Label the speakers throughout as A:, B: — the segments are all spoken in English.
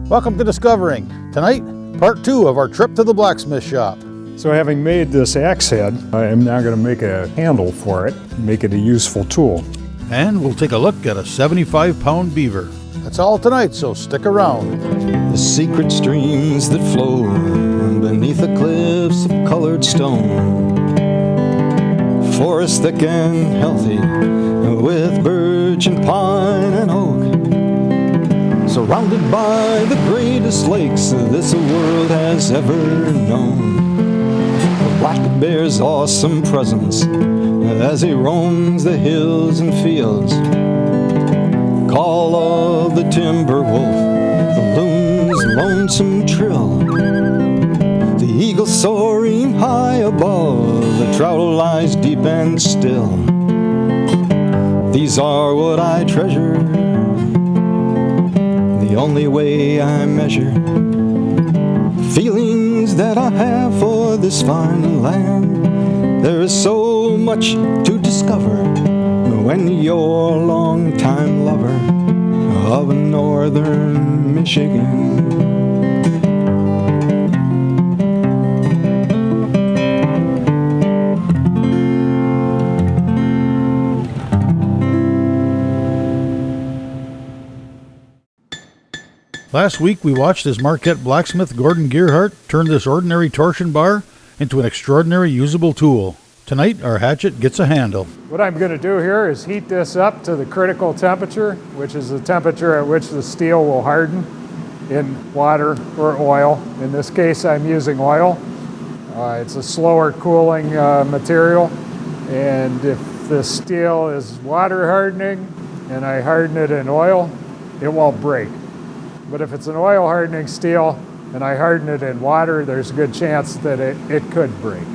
A: Welcome to Discovering. Tonight, part 2 of our trip to the blacksmith shop.
B: So having made this axe head, I am now going to make a handle for it, make it a useful tool.
A: And we'll take a look at a 75-pound beaver. That's all tonight, so stick around.
C: The secret streams that flow beneath the cliffs of colored stone. Forest thick and healthy with birch and pine and oak. Surrounded by the greatest lakes this world has ever known. The black bear's awesome presence as he roams the hills and fields. Call of the timber wolf, the loon's lonesome trill. The eagle soaring high above, the trout lies deep and still. These are what I treasure, the only way I measure feelings that I have for this fine land. There is so much to discover when you're a long-time lover of northern Michigan.
A: Last week, we watched as Marquette blacksmith Gordon Gearhart turned this ordinary torsion bar into an extraordinary usable tool. Tonight, our hatchet gets a handle.
B: What I'm going to do here is heat this up to the critical temperature, which is the temperature at which the steel will harden in water or oil. In this case, I'm using oil. It's a slower cooling material, and if the steel is water hardening and I harden it in oil, it won't break. But if it's an oil hardening steel and I harden it in water, there's a good chance that it could break.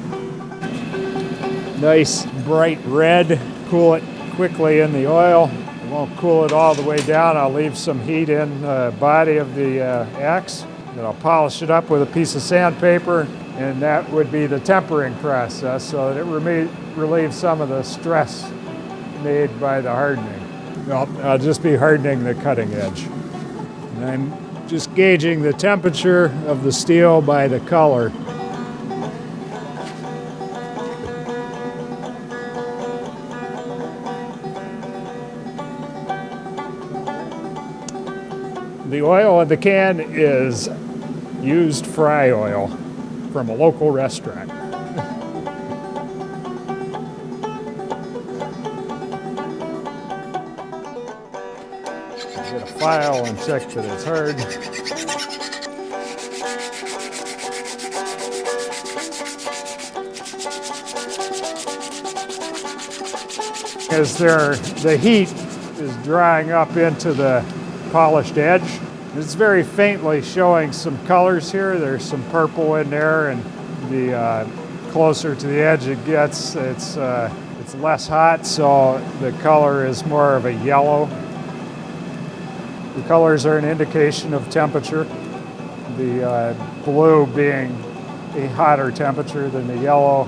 B: Nice bright red, cool it quickly in the oil. I won't cool it all the way down. I'll leave some heat in the body of the axe. Then I'll polish it up with a piece of sandpaper, and that would be the tempering process so that it relieves some of the stress made by the hardening. I'll just be hardening the cutting edge. And I'm just gauging the temperature of the steel by the color. The oil in the can is used fry oil from a local restaurant. Get a file and check that it's hard. As the heat is drying up into the polished edge, it's very faintly showing some colors here. There's some purple in there, and the closer to the edge it gets, it's less hot, so the color is more of a yellow. The colors are an indication of temperature, the blue being a hotter temperature than the yellow,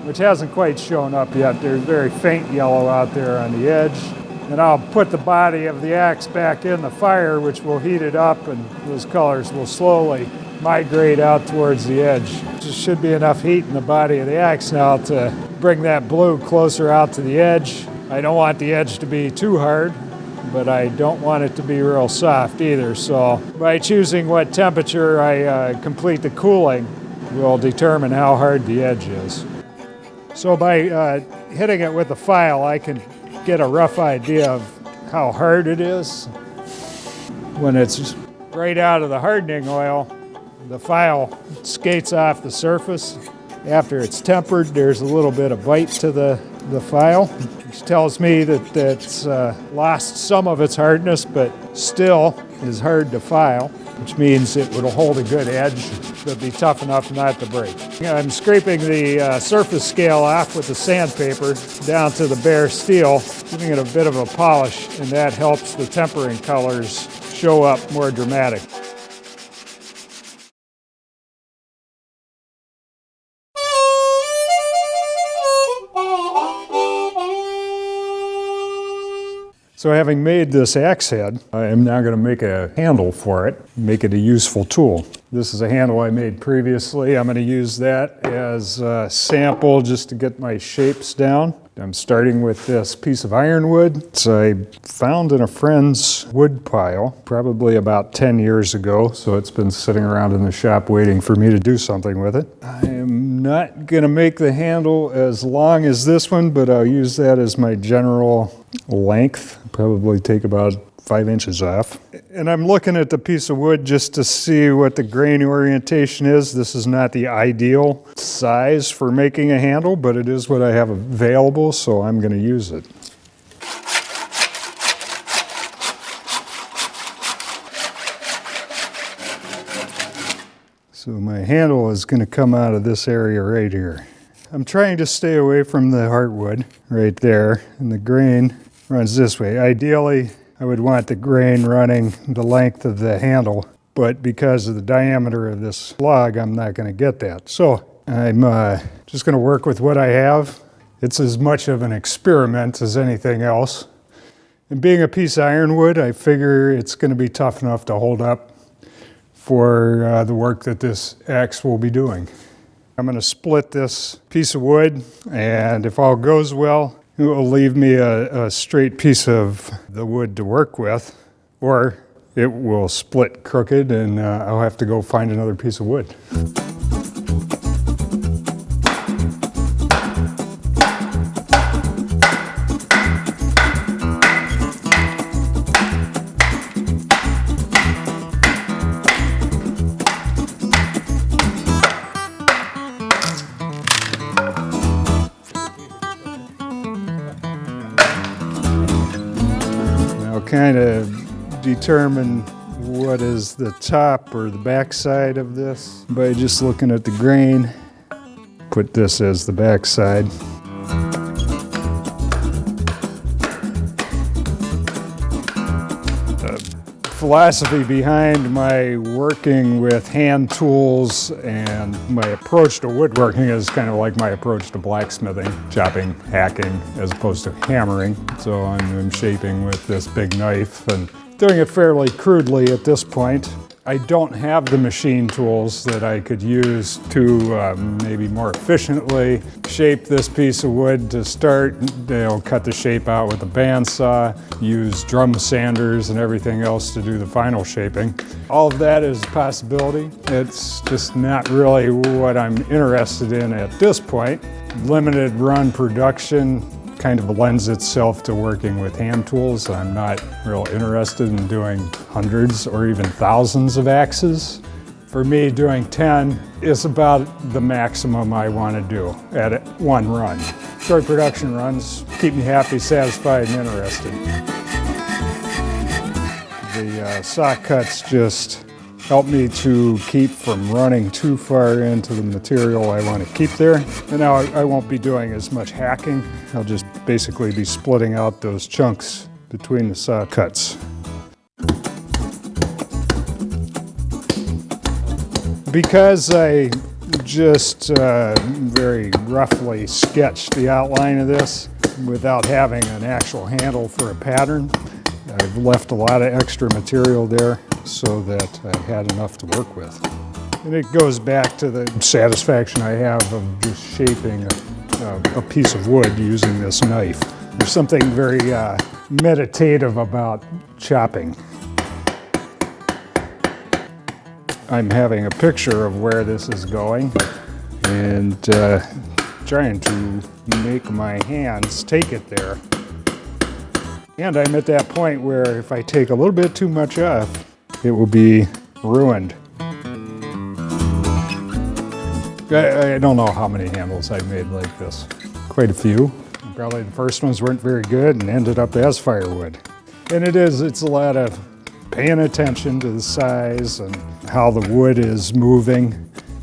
B: which hasn't quite shown up yet. There's very faint yellow out there on the edge. And I'll put the body of the axe back in the fire, which will heat it up, and those colors will slowly migrate out towards the edge. There should be enough heat in the body of the axe now to bring that blue closer out to the edge. I don't want the edge to be too hard, but I don't want it to be real soft either. So by choosing what temperature I complete the cooling will determine how hard the edge is. So by hitting it with a file, I can get a rough idea of how hard it is. When it's right out of the hardening oil, the file skates off the surface. After it's tempered, there's a little bit of bite to the file, which tells me that it's lost some of its hardness, but still is hard to file, which means it will hold a good edge. It'll be tough enough not to break. I'm scraping the surface scale off with the sandpaper down to the bare steel, giving it a bit of a polish, and that helps the tempering colors show up more dramatic. So having made this axe head, I am now going to make a handle for it, make it a useful tool. This is a handle I made previously. I'm going to use that as a sample just to get my shapes down. I'm starting with this piece of ironwood. It's I found in a friend's wood pile probably about 10 years ago, so it's been sitting around in the shop waiting for me to do something with it. I am not going to make the handle as long as this one, but I'll use that as my general length. Probably take about 5 inches off. And I'm looking at the piece of wood just to see what the grain orientation is. This is not the ideal size for making a handle, but it is what I have available, so I'm going to use it. So my handle is going to come out of this area right here. I'm trying to stay away from the heartwood right there, and the grain runs this way. Ideally, I would want the grain running the length of the handle, but because of the diameter of this log, I'm not going to get that. So I'm just going to work with what I have. It's as much of an experiment as anything else. And being a piece of ironwood, I figure it's going to be tough enough to hold up for the work that this axe will be doing. I'm going to split this piece of wood, and if all goes well, it will leave me a straight piece of the wood to work with, or it will split crooked and I'll have to go find another piece of wood. Kind of determine what is the top or the back side of this by just looking at the grain. Put this as the back side. Philosophy behind my working with hand tools and my approach to woodworking is kind of like my approach to blacksmithing, chopping, hacking, as opposed to hammering. So I'm shaping with this big knife and doing it fairly crudely at this point. I don't have the machine tools that I could use to maybe more efficiently shape this piece of wood to start. They'll cut the shape out with a bandsaw, use drum sanders and everything else to do the final shaping. All of that is a possibility. It's just not really what I'm interested in at this point. Limited run production kind of lends itself to working with hand tools. I'm not real interested in doing hundreds or even thousands of axes. For me, doing 10 is about the maximum I want to do at one run. Short production runs keep me happy, satisfied, and interested. The saw cuts just help me to keep from running too far into the material I want to keep there. And now I won't be doing as much hacking. I'll just basically be splitting out those chunks between the saw cuts. Because I just very roughly sketched the outline of this without having an actual handle for a pattern, I've left a lot of extra material there so that I had enough to work with. And it goes back to the satisfaction I have of just shaping a piece of wood using this knife. There's something very meditative about chopping. I'm having a picture of where this is going and trying to make my hands take it there. And I'm at that point where if I take a little bit too much off, it will be ruined. I don't know how many handles I've made like this. Quite a few. Probably the first ones weren't very good and ended up as firewood. And it's a lot of paying attention to the size and how the wood is moving,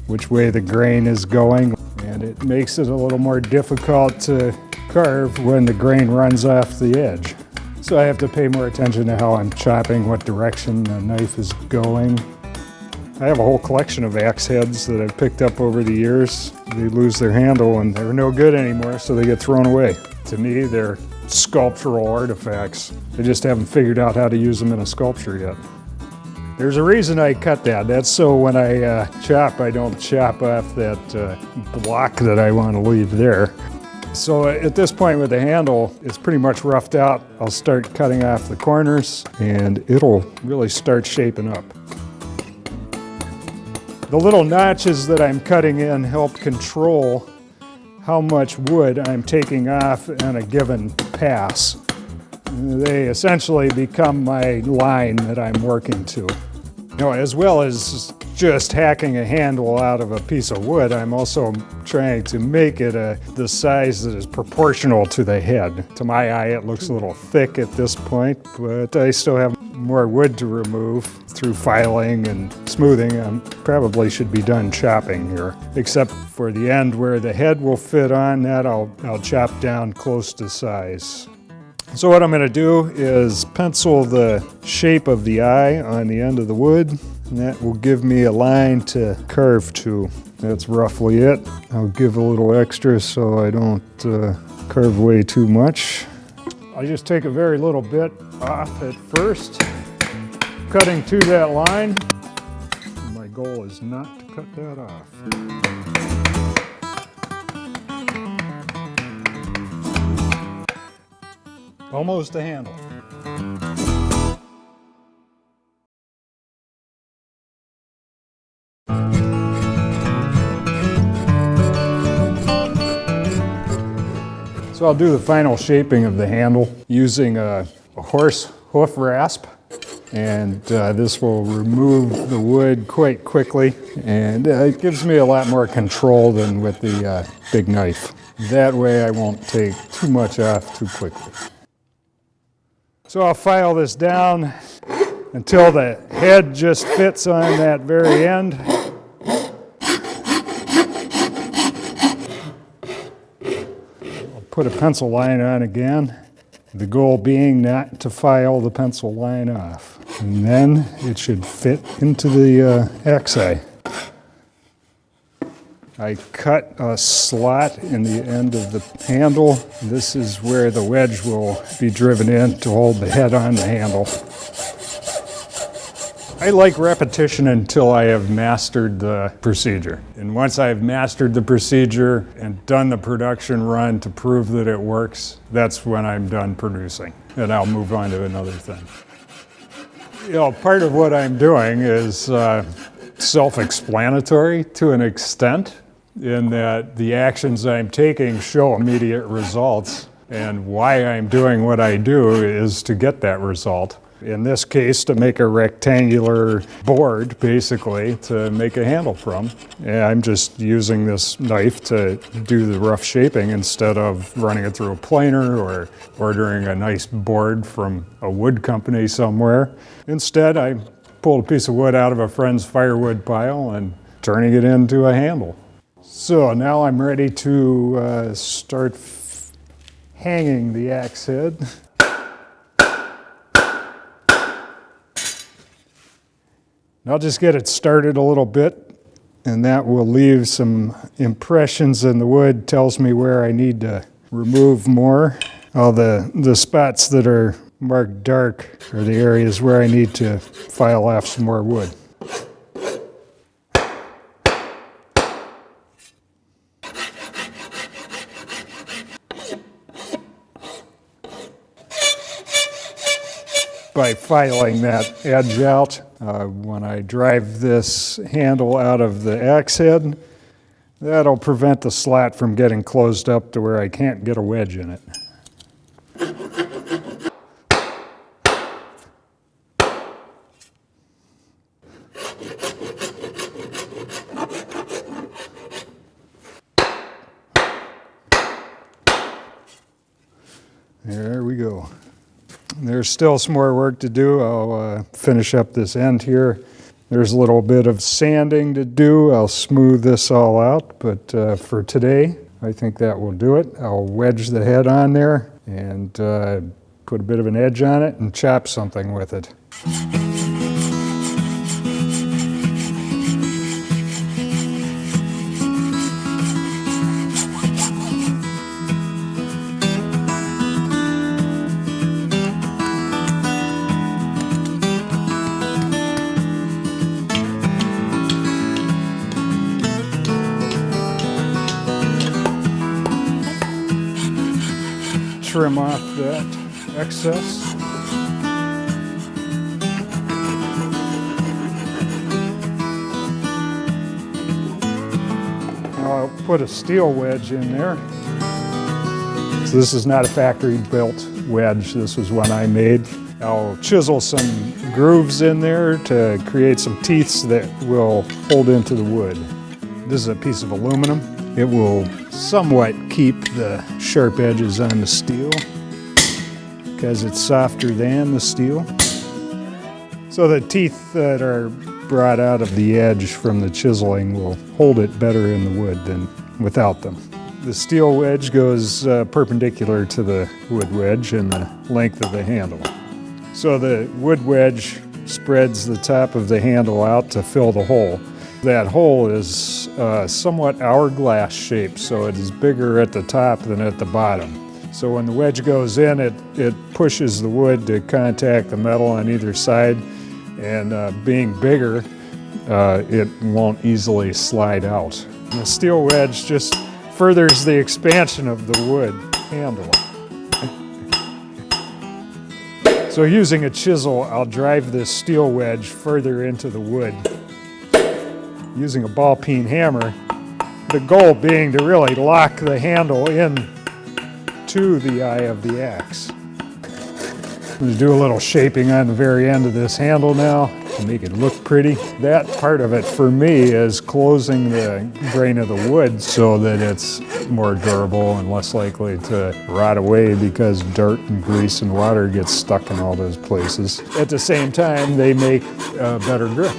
B: which way the grain is going. And it makes it a little more difficult to carve when the grain runs off the edge. So I have to pay more attention to how I'm chopping, what direction the knife is going. I have a whole collection of axe heads that I've picked up over the years. They lose their handle and they're no good anymore, so they get thrown away. To me, they're sculptural artifacts. I just haven't figured out how to use them in a sculpture yet. There's a reason I cut that. That's so when I chop, I don't chop off that block that I want to leave there. So at this point with the handle, it's pretty much roughed out. I'll start cutting off the corners and it'll really start shaping up. The little notches that I'm cutting in help control how much wood I'm taking off on a given pass. They essentially become my line that I'm working to. As well as just hacking a handle out of a piece of wood, I'm also trying to make it the size that is proportional to the head. To my eye, it looks a little thick at this point, but I still have more wood to remove through filing and smoothing. I probably should be done chopping here, except for the end where the head will fit on. That I'll chop down close to size. So what I'm going to do is pencil the shape of the eye on the end of the wood, and that will give me a line to carve to. That's roughly it. I'll give a little extra so I don't carve way too much. I just take a very little bit off at first, cutting to that line. My goal is not to cut that off. Almost a handle. So I'll do the final shaping of the handle using a horse hoof rasp, and this will remove the wood quite quickly, and it gives me a lot more control than with the big knife. That way I won't take too much off too quickly. So I'll file this down until the head just fits on that very end. I'll put a pencil line on again, the goal being not to file the pencil line off. And then it should fit into the X-eye. I cut a slot in the end of the handle. This is where the wedge will be driven in to hold the head on the handle. I like repetition until I have mastered the procedure. And once I've mastered the procedure and done the production run to prove that it works, that's when I'm done producing. And I'll move on to another thing. Part of what I'm doing is self-explanatory to an extent, in that the actions I'm taking show immediate results, and why I'm doing what I do is to get that result. In this case, to make a rectangular board, basically, to make a handle from. And I'm just using this knife to do the rough shaping instead of running it through a planer or ordering a nice board from a wood company somewhere. Instead, I pulled a piece of wood out of a friend's firewood pile and turning it into a handle. So now I'm ready to start hanging the axe head. I'll just get it started a little bit, and that will leave some impressions in the wood, tells me where I need to remove more. All the spots that are marked dark are the areas where I need to file off some more wood. By filing that edge out, when I drive this handle out of the axe head, that'll prevent the slot from getting closed up to where I can't get a wedge in it. There we go. There's still some more work to do. I'll finish up this end here. There's a little bit of sanding to do. I'll smooth this all out, but for today, I think that will do it. I'll wedge the head on there and put a bit of an edge on it and chop something with it. trim off that excess. I'll put a steel wedge in there. So this is not a factory-built wedge. This was one I made. I'll chisel some grooves in there to create some teeths that will hold into the wood. This is a piece of aluminum. It will somewhat keep the sharp edges on the steel because it's softer than the steel. So the teeth that are brought out of the edge from the chiseling will hold it better in the wood than without them. The steel wedge goes perpendicular to the wood wedge and the length of the handle. So the wood wedge spreads the top of the handle out to fill the hole. That hole is somewhat hourglass shaped, so it is bigger at the top than at the bottom. So when the wedge goes in, it pushes the wood to contact the metal on either side, and being bigger, it won't easily slide out. The steel wedge just furthers the expansion of the wood handle. So using a chisel, I'll drive this steel wedge further into the wood. Using a ball peen hammer, the goal being to really lock the handle in to the eye of the axe. I'm going to do a little shaping on the very end of this handle now to make it look pretty. That part of it for me is closing the grain of the wood so that it's more durable and less likely to rot away because dirt and grease and water gets stuck in all those places. At the same time, they make better grip.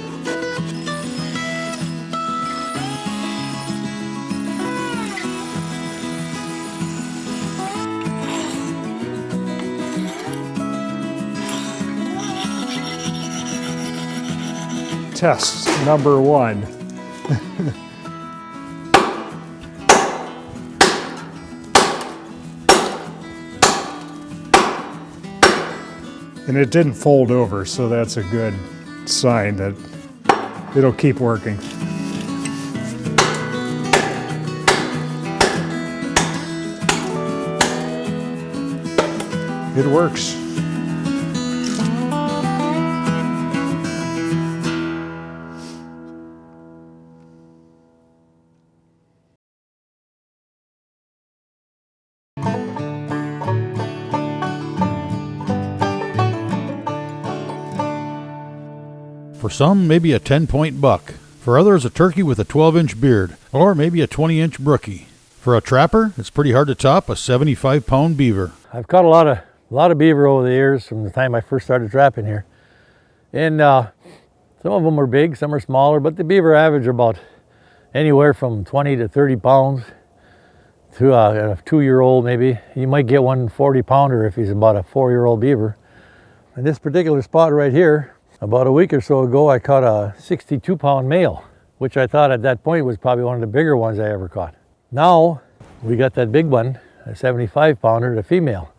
B: Test number one. And it didn't fold over, so that's a good sign that it'll keep working. It works.
A: For some, maybe a 10-point buck. For others, a turkey with a 12-inch beard, or maybe a 20-inch brookie. For a trapper, it's pretty hard to top a 75-pound beaver.
D: I've caught a lot of beaver over the years from the time I first started trapping here. And some of them were big, some are smaller, but the beaver average about anywhere from 20 to 30 pounds to a 2-year-old maybe. You might get one 40-pounder if he's about a 4-year-old beaver. In this particular spot right here, about a week or so ago, I caught a 62-pound male, which I thought at that point was probably one of the bigger ones I ever caught. Now, we got that big one, a 75-pounder, the female.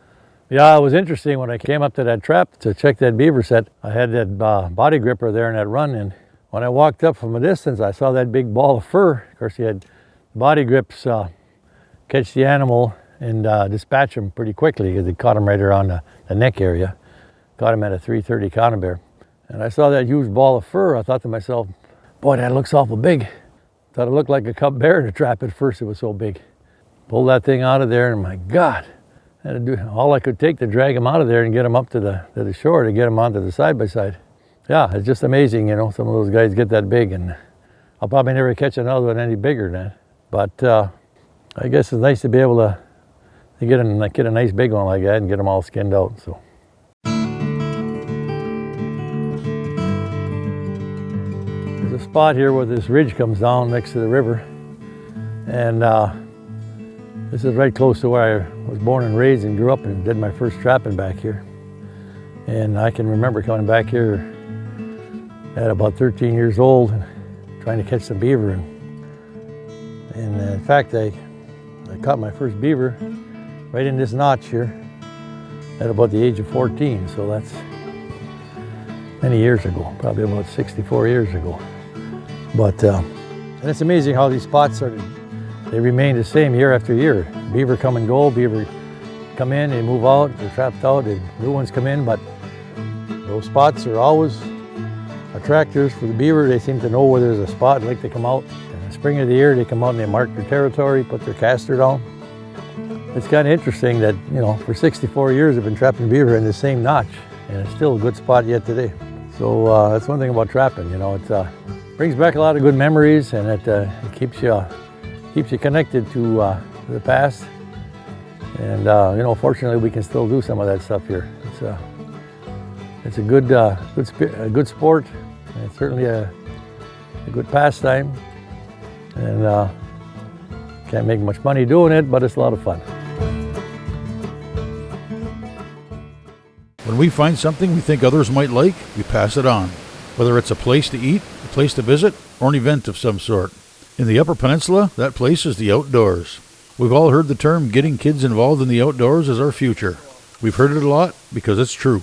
D: Yeah, it was interesting when I came up to that trap to check that beaver set. I had that body gripper there in that run, and when I walked up from a distance, I saw that big ball of fur. Of course, he had body grips catch the animal and dispatch him pretty quickly because it caught him right around the neck area. Caught him at a 330 conibear. And I saw that huge ball of fur. I thought to myself, boy, that looks awful big. Thought it looked like a cub bear in a trap at first. It was so big. Pulled that thing out of there, and my God, I had to do all I could take to drag him out of there and get him up to the shore to get him onto the side-by-side. Yeah, it's just amazing, you know, some of those guys get that big, and I'll probably never catch another one any bigger than that. But I guess it's nice to be able to get a nice big one like that and get them all skinned out. So. There's a spot here where this ridge comes down next to the river, and this is right close to where I was born and raised and grew up and did my first trapping back here. And I can remember coming back here at about 13 years old and trying to catch some beaver. And in fact, I caught my first beaver right in this notch here at about the age of 14. So that's many years ago, probably about 64 years ago. But and it's amazing how these spots they remain the same year after year. Beaver come and go, beaver come in, they move out, they're trapped out, and new ones come in, but those spots are always attractors for the beaver. They seem to know where there's a spot, like they come out. In the spring of the year, they come out and they mark their territory, put their caster down. It's kind of interesting that, you know, for 64 years I've been trapping beaver in the same notch, and it's still a good spot yet today. So that's one thing about trapping, you know, it brings back a lot of good memories, and it keeps you connected to the past. And you know, fortunately, we can still do some of that stuff here. It's a good sport, and it's certainly a good pastime. And can't make much money doing it, but it's a lot of fun.
A: When we find something we think others might like, we pass it on. Whether it's a place to eat, a place to visit, or an event of some sort. In the Upper Peninsula, that place is the outdoors. We've all heard the term getting kids involved in the outdoors is our future. We've heard it a lot because it's true.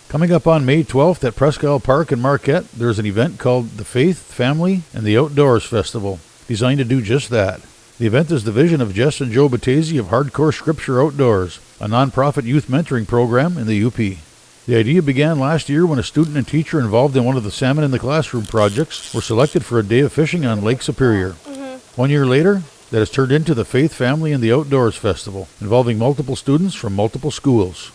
A: Coming up on May 12th at Presque Isle Park in Marquette, there's an event called the Faith, Family, and the Outdoors Festival, designed to do just that. The event is the vision of Jess and Joe Battese of Hardcore Scripture Outdoors, a nonprofit youth mentoring program in the UP. The idea began last year when a student and teacher involved in one of the Salmon in the Classroom projects were selected for a day of fishing on Lake Superior. 1 year later, that has turned into the Faith, Family, and the Outdoors Festival, involving multiple students from multiple schools.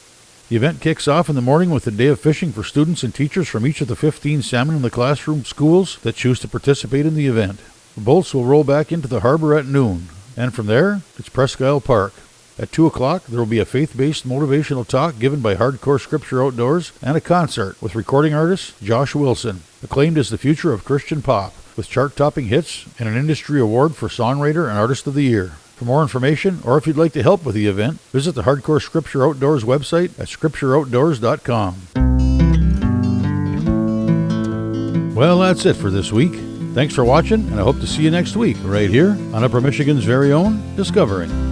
A: The event kicks off in the morning with a day of fishing for students and teachers from each of the 15 Salmon in the Classroom schools that choose to participate in the event. The boats will roll back into the harbor at noon, and from there, it's Presque Isle Park. At 2 o'clock, there will be a faith-based motivational talk given by Hardcore Scripture Outdoors and a concert with recording artist Josh Wilson, acclaimed as the future of Christian pop, with chart-topping hits and an industry award for Songwriter and Artist of the Year. For more information, or if you'd like to help with the event, visit the Hardcore Scripture Outdoors website at scriptureoutdoors.com. Well, that's it for this week. Thanks for watching, and I hope to see you next week, right here on Upper Michigan's very own Discovering.